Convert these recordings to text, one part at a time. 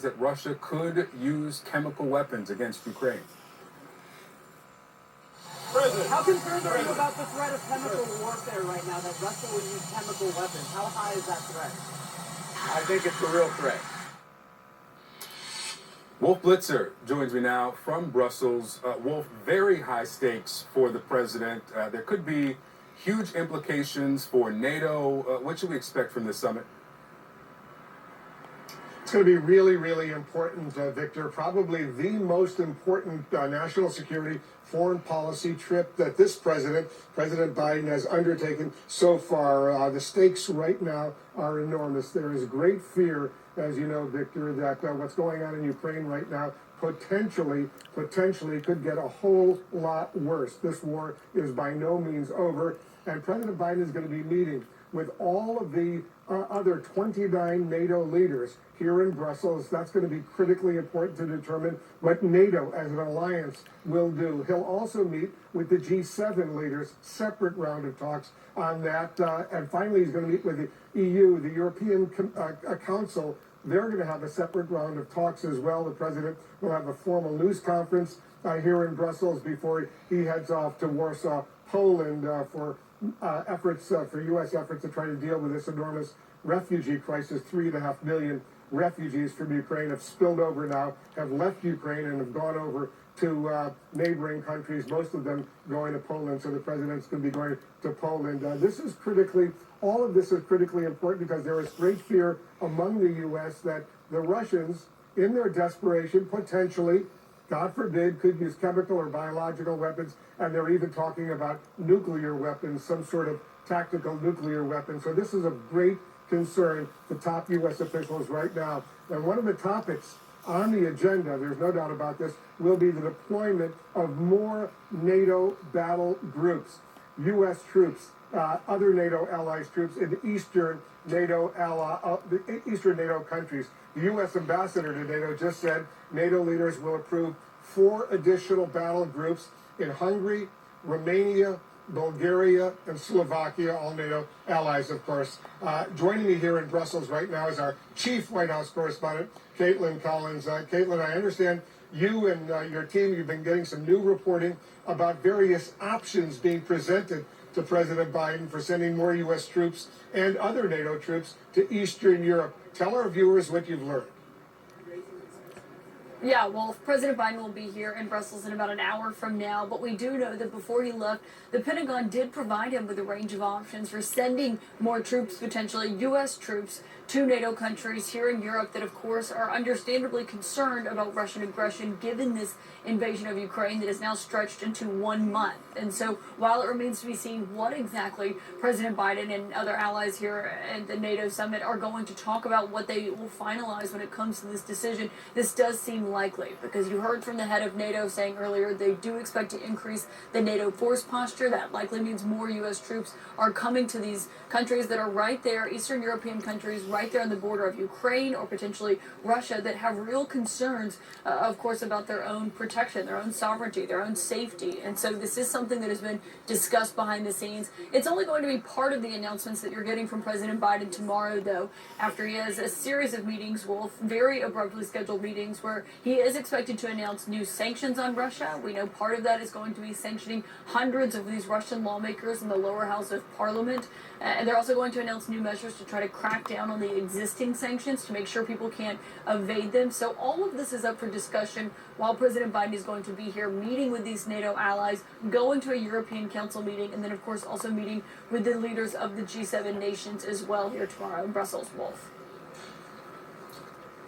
that Russia could use chemical weapons against Ukraine. President, how concerned are you about the threat of chemical warfare right now, that Russia would use chemical weapons? How high is that threat? I think it's a real threat. Wolf Blitzer joins me now from Brussels. Wolf, very high stakes for the president. There could be huge implications for NATO. What should we expect from this summit? It's going to be really, really important, Victor. Probably the most important national security foreign policy trip that this President Biden, has undertaken so far. The stakes right now are enormous. There is great fear, as you know, Victor, that what's going on in Ukraine right now potentially could get a whole lot worse. This war is by no means over, and President Biden is going to be meeting with all of the other 29 NATO leaders here in Brussels. That's going to be critically important to determine what NATO as an alliance will do. He'll also meet with the G7 leaders, separate round of talks on that. And finally, he's going to meet with the EU, the European Council. They're going to have a separate round of talks as well. The president will have a formal news conference here in Brussels before he heads off to Warsaw, Poland, for U.S. efforts to try to deal with this enormous refugee crisis. 3.5 million refugees from Ukraine have spilled over now, have left Ukraine and have gone over to neighboring countries, most of them going to Poland. So the president's going to be going to Poland. All of this is critically important because there is great fear among the U.S. that the Russians, in their desperation, potentially, God forbid, could use chemical or biological weapons, and they're even talking about nuclear weapons, some sort of tactical nuclear weapon. So this is of great concern to top U.S. officials right now. And one of the topics on the agenda, there's no doubt about this, will be the deployment of more NATO battle groups, U.S. troops, other NATO allies troops in eastern NATO countries. The U.S. ambassador to NATO just said NATO leaders will approve 4 additional battle groups in Hungary, Romania, Bulgaria, and Slovakia, all NATO allies, of course. Joining me here in Brussels right now is our chief White House correspondent, Caitlin Collins. Caitlin, I understand you and your team, you've been getting some new reporting about various options being presented to President Biden for sending more U.S. troops and other NATO troops to Eastern Europe. Tell our viewers what you've learned. Yeah, well, President Biden will be here in Brussels in about an hour from now, but we do know that before he left, the Pentagon did provide him with a range of options for sending more troops, potentially U.S. troops, to NATO countries here in Europe that, of course, are understandably concerned about Russian aggression given this invasion of Ukraine that is now stretched into 1 month. And so while it remains to be seen what exactly President Biden and other allies here at the NATO summit are going to talk about, what they will finalize when it comes to this decision, this does seem likely because you heard from the head of NATO saying earlier they do expect to increase the NATO force posture. That likely means more U.S. troops are coming to these countries that are right there, Eastern European countries, right there on the border of Ukraine or potentially Russia, that have real concerns, of course, about their own protection, their own sovereignty, their own safety. And so this is something that has been discussed behind the scenes. It's only going to be part of the announcements that you're getting from President Biden tomorrow, though, after he has a series of meetings, Wolf, very abruptly scheduled meetings, where he is expected to announce new sanctions on Russia. We know part of that is going to be sanctioning hundreds of these Russian lawmakers in the lower house of parliament. And they're also going to announce new measures to try to crack down on the existing sanctions to make sure people can't evade them. So all of this is up for discussion while President Biden is going to be here meeting with these NATO allies, going to a European Council meeting, and then, of course, also meeting with the leaders of the G7 nations as well here tomorrow in Brussels. Wolf.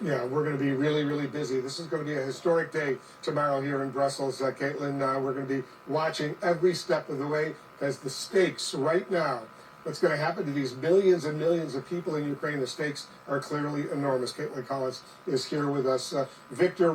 Yeah, we're going to be really, really busy. This is going to be a historic day tomorrow here in Brussels, Caitlin. We're going to be watching every step of the way as the stakes right now, what's going to happen to these millions and millions of people in Ukraine, the stakes are clearly enormous. Caitlin Collins is here with us. Victor,